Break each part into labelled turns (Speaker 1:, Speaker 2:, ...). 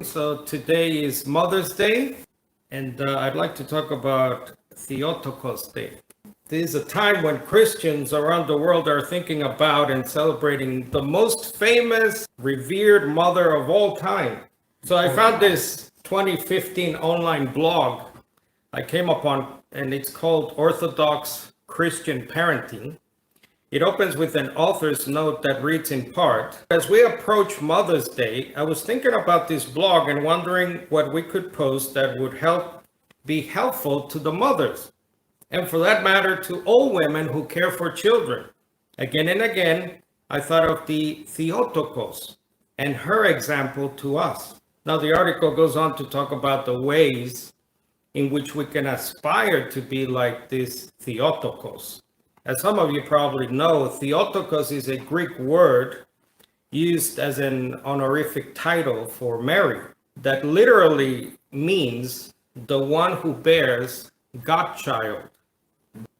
Speaker 1: So today is Mother's Day, and I'd like to talk about Theotokos Day. This is a time when Christians around the world are thinking about and celebrating the most famous, revered mother of all time. So I found this 2015 online blog I came upon, and it's called Orthodox Christian Parenting. It opens with an author's note that reads in part, as we approach Mother's Day, I was thinking about this blog and wondering what we could post that would be helpful to the mothers, and for that matter, to all women who care for children. Again and again, I thought of the Theotokos and her example to us. Now, the article goes on to talk about the ways in which we can aspire to be like this Theotokos. As some of you probably know, Theotokos is a Greek word used as an honorific title for Mary that literally means the one who bears Godchild,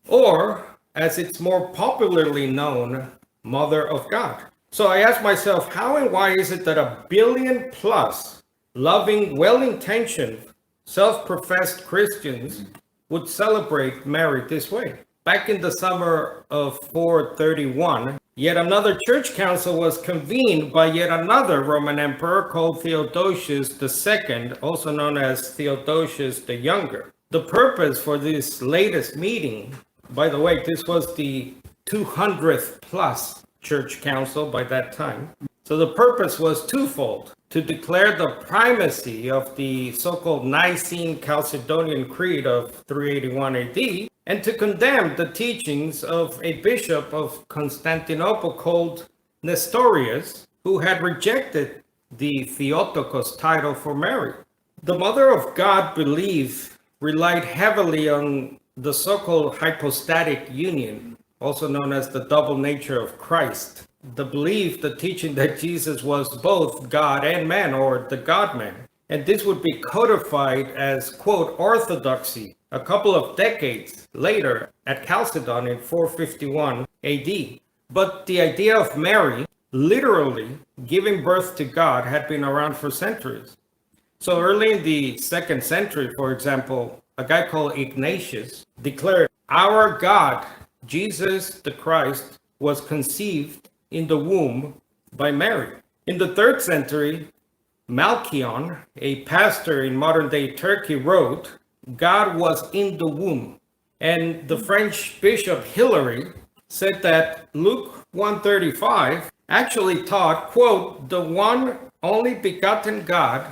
Speaker 1: or as it's more popularly known, Mother of God. So I asked myself, how and why is it that 1 billion plus loving, well-intentioned, self-professed Christians would celebrate Mary this way? Back in the summer of 431, yet another church council was convened by yet another Roman emperor called Theodosius II, also known as Theodosius the Younger. The purpose for this latest meeting, by the way, this was the 200th plus church council by that time. So the purpose was twofold: to declare the primacy of the so-called Nicene Chalcedonian Creed of 381 AD, and to condemn the teachings of a bishop of Constantinople called Nestorius, who had rejected the Theotokos title for Mary. The Mother of God belief relied heavily on the so-called hypostatic union, also known as the double nature of Christ. The belief, the teaching that Jesus was both God and man, or the God-man. And this would be codified as, quote, orthodoxy a couple of decades later at Chalcedon in 451 AD. But the idea of Mary literally giving birth to God had been around for centuries. So early in the 2nd century, for example, a guy called Ignatius declared, our God, Jesus the Christ, was conceived in the womb by Mary. In the 3rd century, Malchion, a pastor in modern-day Turkey, wrote, God was in the womb. And the French Bishop Hilary said that Luke 1:35 actually taught, quote, the one only begotten God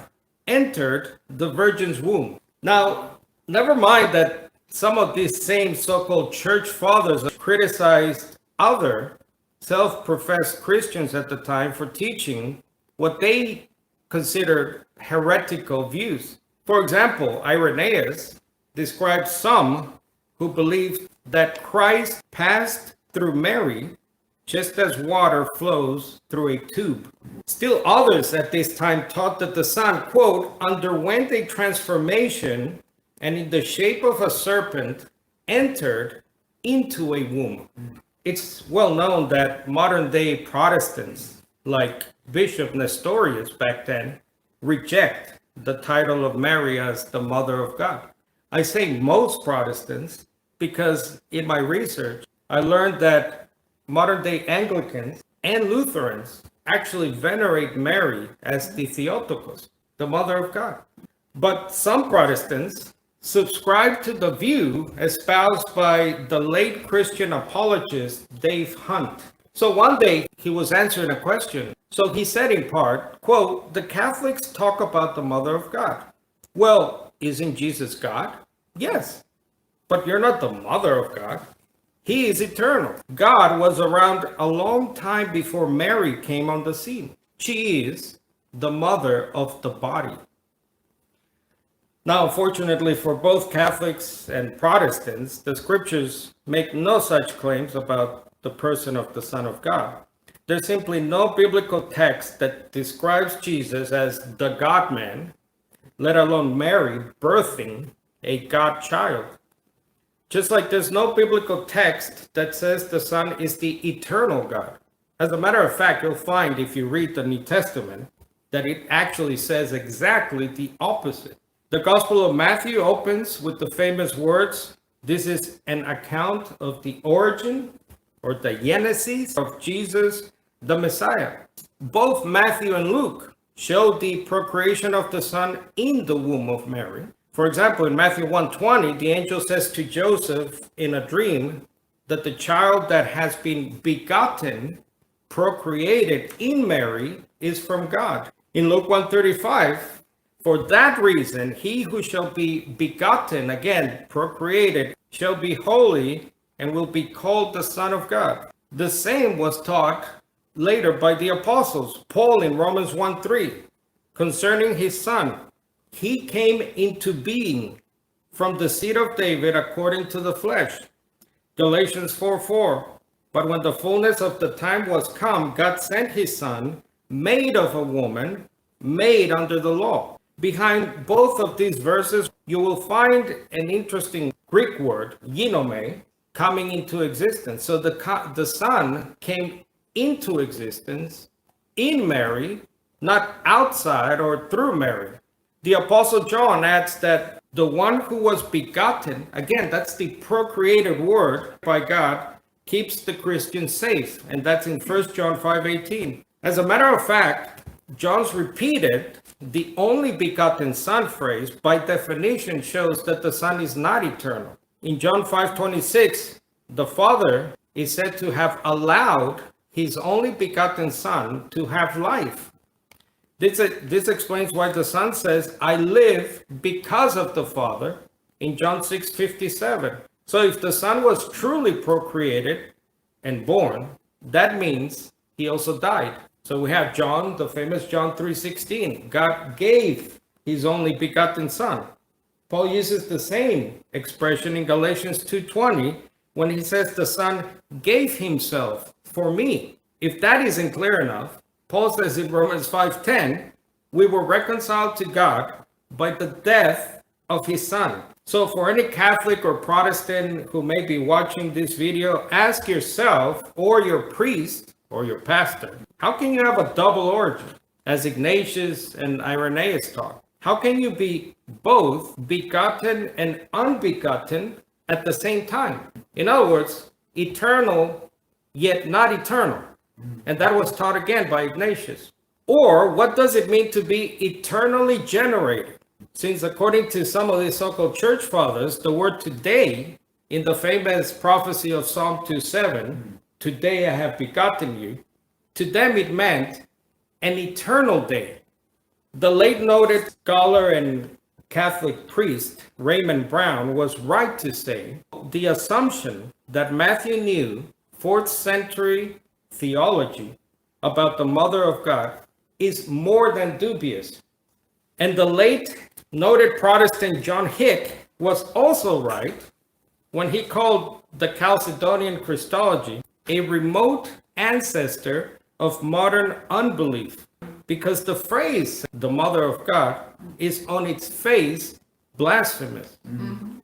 Speaker 1: entered the virgin's womb. Now, never mind that some of these same so-called church fathers criticized other self-professed Christians at the time for teaching what they considered heretical views. For example, Irenaeus describes some who believed that Christ passed through Mary just as water flows through a tube. Still others at this time taught that the Son, quote, underwent a transformation and in the shape of a serpent entered into a womb. It's well known that modern day Protestants, like Bishop Nestorius back then, reject the title of Mary as the Mother of God. I say most Protestants because in my research, I learned that modern day Anglicans and Lutherans actually venerate Mary as the Theotokos, the Mother of God. But some Protestants subscribe to the view espoused by the late Christian apologist Dave Hunt. So one day he was answering a question. So he said in part, quote, the Catholics talk about the Mother of God. Well, isn't Jesus God? Yes, but you're not the Mother of God. He is eternal. God was around a long time before Mary came on the scene. She is the mother of the body. Now, unfortunately for both Catholics and Protestants, the scriptures make no such claims about the person of the Son of God. There's simply no biblical text that describes Jesus as the God-man, let alone Mary birthing a God child. Just like there's no biblical text that says the Son is the eternal God. As a matter of fact, you'll find if you read the New Testament that it actually says exactly the opposite. The Gospel of Matthew opens with the famous words, "This is an account of the origin or the genesis of Jesus, the Messiah." Both Matthew and Luke show the procreation of the Son in the womb of Mary. For example, in Matthew 1:20, the angel says to Joseph in a dream that the child that has been begotten, procreated in Mary, is from God. In Luke 1:35, for that reason, he who shall be begotten, again, procreated, shall be holy and will be called the Son of God. The same was taught later by the apostles. Paul in Romans 1:3, concerning his Son, he came into being from the seed of David according to the flesh. Galatians 4:4, but when the fullness of the time was come, God sent his Son, made of a woman, made under the law. Behind both of these verses, you will find an interesting Greek word, ginome, coming into existence. So the Son came into existence in Mary, not outside or through Mary. The Apostle John adds that the one who was begotten, again, that's the procreated word by God, keeps the Christian safe. And that's in 1 John 5:18. As a matter of fact, John's repeated the only begotten Son phrase by definition shows that the Son is not eternal. In John 5:26, the Father is said to have allowed his only begotten Son to have life. This explains why the Son says, I live because of the Father in John 6:57. So if the Son was truly procreated and born, that means he also died. So we have John, the famous John 3:16. God gave his only begotten Son. Paul uses the same expression in Galatians 2:20 when he says the Son gave himself for me. If that isn't clear enough, Paul says in Romans 5:10, we were reconciled to God by the death of his Son. So for any Catholic or Protestant who may be watching this video, ask yourself or your priest or your pastor, how can you have a double origin, as Ignatius and Irenaeus taught? How can you be both begotten and unbegotten at the same time? In other words, eternal yet not eternal. And that was taught again by Ignatius. Or what does it mean to be eternally generated? Since according to some of the so-called church fathers, the word today in the famous prophecy of Psalm 2:7, today I have begotten you, to them it meant an eternal day. The late noted scholar and Catholic priest Raymond Brown was right to say the assumption that Matthew knew 4th century theology about the Mother of God is more than dubious. And the late noted Protestant John Hick was also right when he called the Chalcedonian Christology a remote ancestor of modern unbelief, because the phrase, the Mother of God, is on its face blasphemous. Mm-hmm.